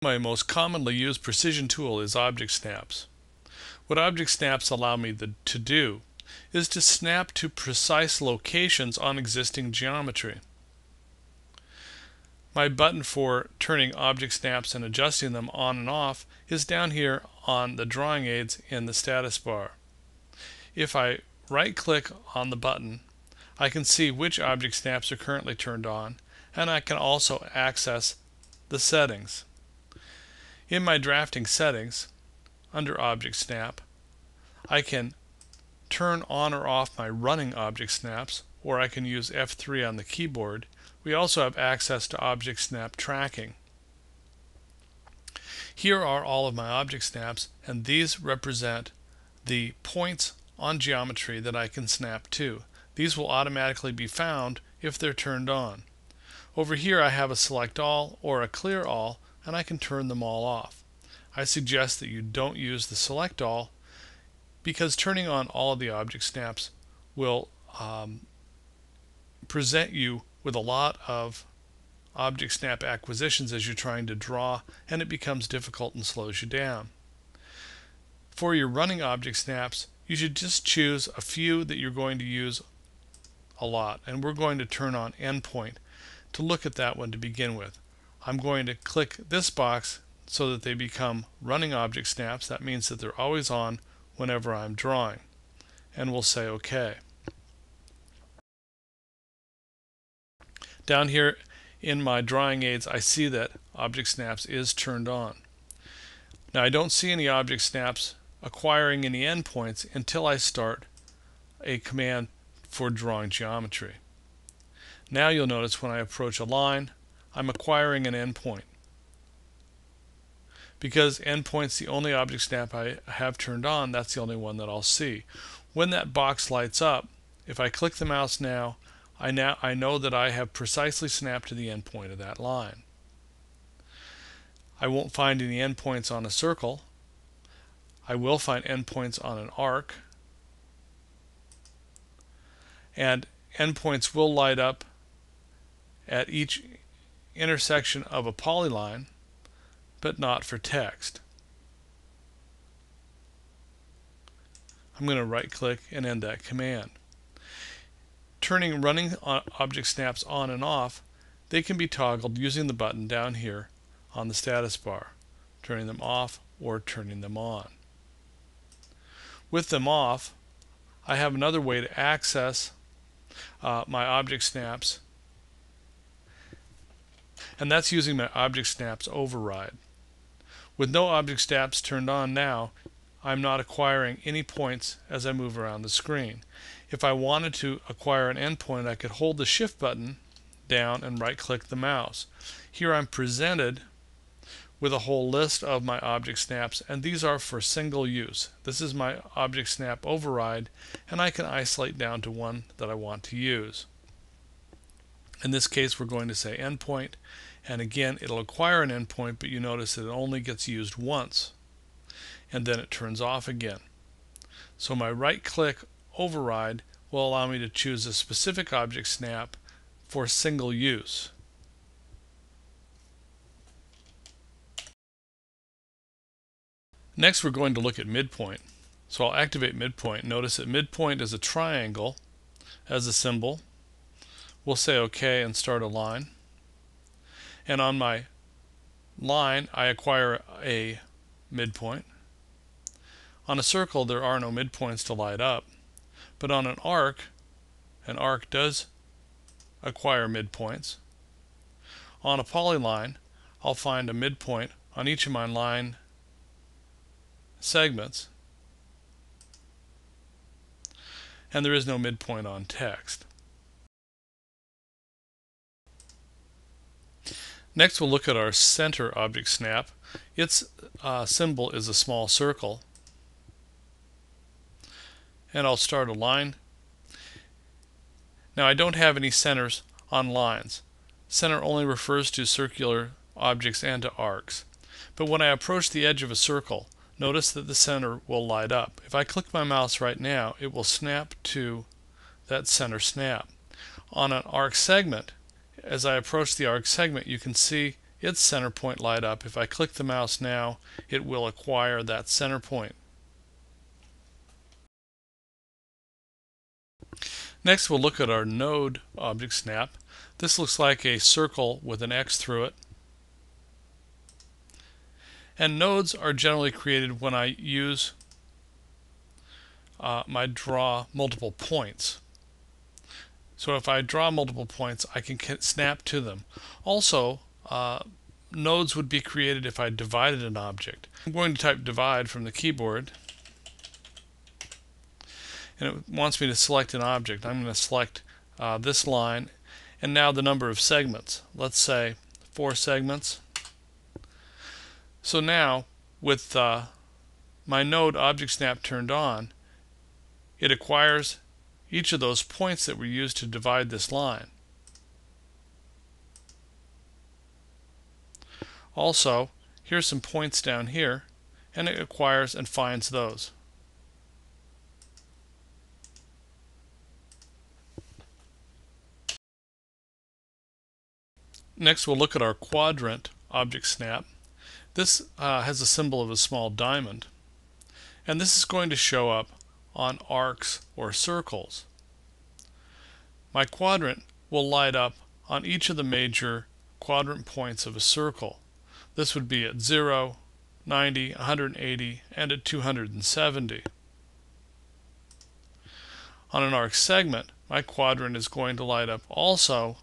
My most commonly used precision tool is object snaps. What object snaps allow me to do is to snap to precise locations on existing geometry. My button for turning object snaps and adjusting them on and off is down here on the drawing aids in the status bar. If I right-click on the button, I can see which object snaps are currently turned on, and I can also access the settings. In my drafting settings, under Object Snap, I can turn on or off my running object snaps, or I can use F3 on the keyboard. We also have access to Object Snap tracking. Here are all of my object snaps, and these represent the points on geometry that I can snap to. These will automatically be found if they're turned on. Over here I have a select all or a clear all, and I can turn them all off. I suggest that you don't use the select all because turning on all of the object snaps will present you with a lot of object snap acquisitions as you're trying to draw, and it becomes difficult and slows you down. For your running object snaps, you should just choose a few that you're going to use a lot, and we're going to turn on endpoint to look at that one to begin with. I'm going to click this box so that they become running object snaps. That means that they're always on whenever I'm drawing, and we'll say OK. Down here in my drawing aids, I see that object snaps is turned on. Now I don't see any object snaps acquiring any endpoints until I start a command for drawing geometry. Now you'll notice when I approach a line, I'm acquiring an endpoint. Because endpoint's the only object snap I have turned on, that's the only one that I'll see. When that box lights up, if I click the mouse now, I know that I have precisely snapped to the endpoint of that line. I won't find any endpoints on a circle. I will find endpoints on an arc. And endpoints will light up at each intersection of a polyline, but not for text. I'm going to right-click and end that command. Turning running object snaps on and off, they can be toggled using the button down here on the status bar, turning them off or turning them on. With them off, I have another way to access my object snaps, and that's using my object snaps override. With no object snaps turned on now, I'm not acquiring any points as I move around the screen. If I wanted to acquire an endpoint, I could hold the Shift button down and right-click the mouse. Here I'm presented with a whole list of my object snaps, and these are for single use. This is my object snap override, and I can isolate down to one that I want to use. In this case, we're going to say endpoint, and again it'll acquire an endpoint, but you notice that it only gets used once, and then it turns off again. So my right-click override will allow me to choose a specific object snap for single use. Next, we're going to look at midpoint. So I'll activate midpoint. Notice that midpoint is a triangle as a symbol. We'll say OK and start a line. And on my line, I acquire a midpoint. On a circle, there are no midpoints to light up. But on an arc does acquire midpoints. On a polyline, I'll find a midpoint on each of my line segments, and there is no midpoint on text. Next, we'll look at our center object snap. Its symbol is a small circle, and I'll start a line. Now I don't have any centers on lines. Center only refers to circular objects and to arcs. But when I approach the edge of a circle, notice that the center will light up. If I click my mouse right now, it will snap to that center snap. On an arc segment, as I approach the arc segment, you can see its center point light up. If I click the mouse now, it will acquire that center point. Next, we'll look at our node object snap. This looks like a circle with an X through it. And nodes are generally created when I use my draw multiple points. So if I draw multiple points, I can snap to them. Also, nodes would be created if I divided an object. I'm going to type divide from the keyboard, and it wants me to select an object. I'm going to select this line, and now the number of segments. Let's say 4 segments. So now, with my node object snap turned on, it acquires each of those points that were used to divide this line. Also, here's some points down here, and it acquires and finds those. Next, we'll look at our quadrant object snap. This has a symbol of a small diamond, and this is going to show up on arcs or circles. My quadrant will light up on each of the major quadrant points of a circle. This would be at 0, 90, 180, and at 270. On an arc segment, my quadrant is going to light up also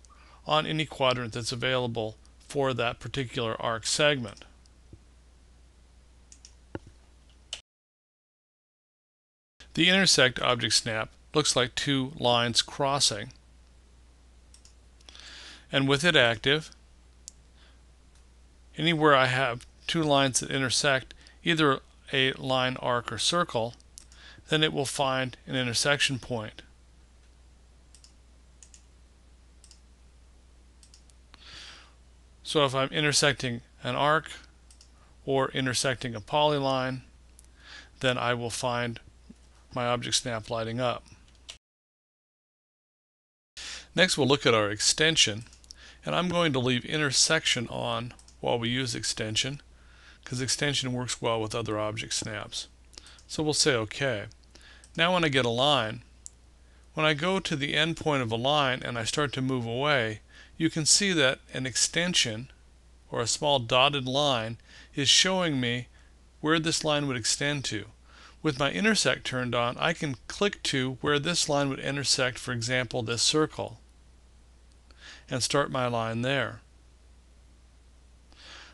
on any quadrant that's available for that particular arc segment. The intersect object snap looks like 2 lines crossing, and with it active, anywhere I have 2 lines that intersect either a line, arc, or circle, then it will find an intersection point. So if I'm intersecting an arc or intersecting a polyline, then I will find my object snap lighting up. Next, we'll look at our extension, and I'm going to leave intersection on while we use extension, because extension works well with other object snaps. So we'll say OK. Now when I get a line, when I go to the end point of a line and I start to move away, you can see that an extension, or a small dotted line, is showing me where this line would extend to. With my intersect turned on, I can click to where this line would intersect, for example, this circle, and start my line there.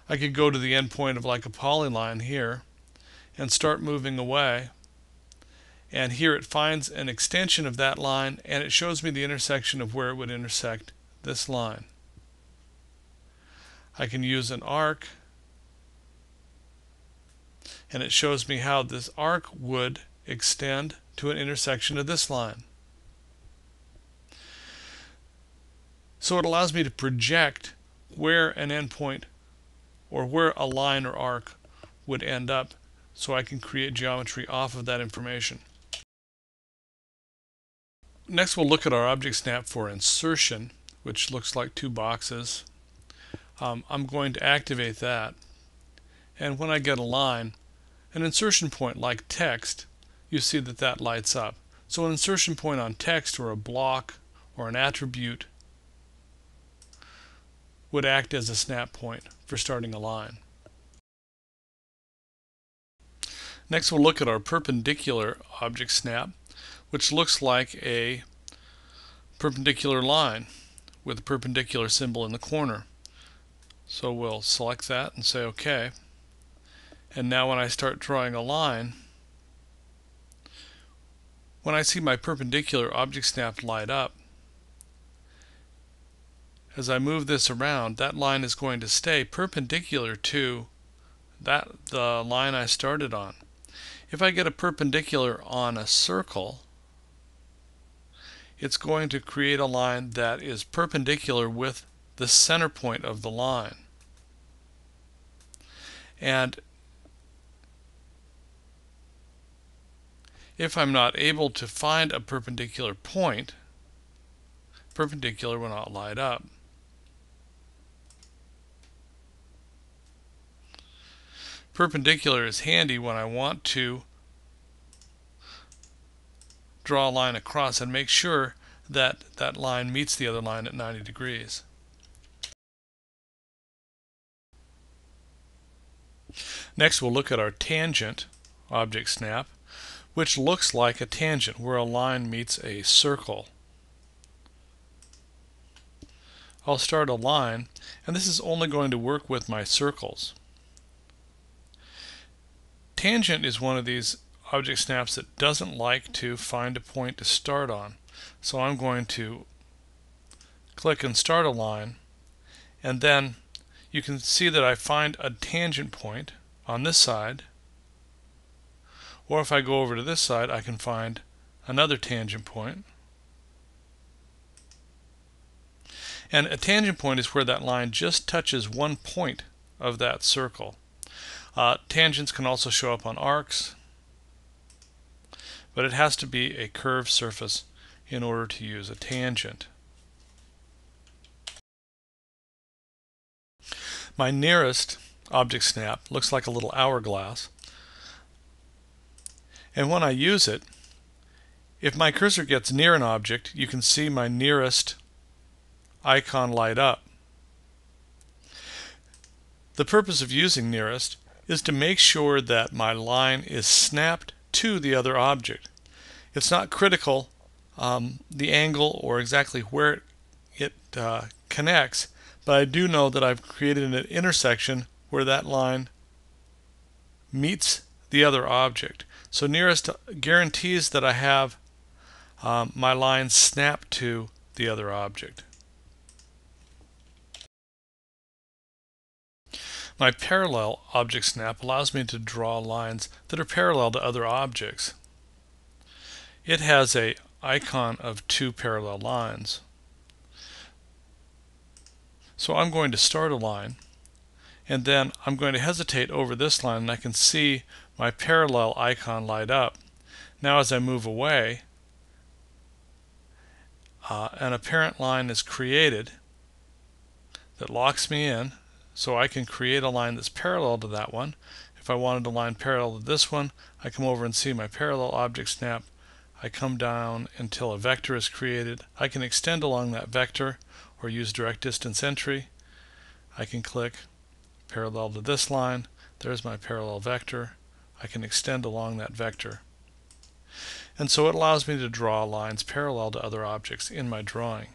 I could go to the end point of like a polyline here and start moving away, and here it finds an extension of that line and it shows me the intersection of where it would intersect this line. I can use an arc, and it shows me how this arc would extend to an intersection of this line. So it allows me to project where an endpoint or where a line or arc would end up, so I can create geometry off of that information. Next, we'll look at our object snap for insertion, which looks like 2 boxes. I'm going to activate that, and when I get a line, an insertion point like text, you see that that lights up. So an insertion point on text or a block or an attribute would act as a snap point for starting a line. Next, we'll look at our perpendicular object snap, which looks like a perpendicular line with a perpendicular symbol in the corner. So we'll select that and say OK. And now when I start drawing a line, when I see my perpendicular object snap light up, as I move this around, that line is going to stay perpendicular to the line I started on. If I get a perpendicular on a circle, it's going to create a line that is perpendicular with the center point of the line. And if I'm not able to find a perpendicular point, perpendicular will not light up. Perpendicular is handy when I want to draw a line across and make sure that that line meets the other line at 90 degrees. Next, we'll look at our tangent object snap, which looks like a tangent where a line meets a circle. I'll start a line, and this is only going to work with my circles. Tangent is one of these object snaps that doesn't like to find a point to start on. So I'm going to click and start a line, and then you can see that I find a tangent point on this side, or if I go over to this side I can find another tangent point. And a tangent point is where that line just touches one point of that circle. Tangents can also show up on arcs, but it has to be a curved surface in order to use a tangent. My nearest object snap looks like a little hourglass, and when I use it, if my cursor gets near an object, you can see my nearest icon light up. The purpose of using nearest is to make sure that my line is snapped to the other object. It's not critical the angle or exactly where it connects, but I do know that I've created an intersection where that line meets the other object. So nearest guarantees that I have my line snapped to the other object. My parallel object snap allows me to draw lines that are parallel to other objects. It has an icon of two parallel lines. So I'm going to start a line, and then I'm going to hesitate over this line, and I can see my parallel icon light up. Now as I move away, an apparent line is created that locks me in, so I can create a line that's parallel to that one. If I wanted a line parallel to this one, I come over and see my parallel object snap. I come down until a vector is created. I can extend along that vector or use direct distance entry. I can click parallel to this line. There's my parallel vector. I can extend along that vector. And so it allows me to draw lines parallel to other objects in my drawing.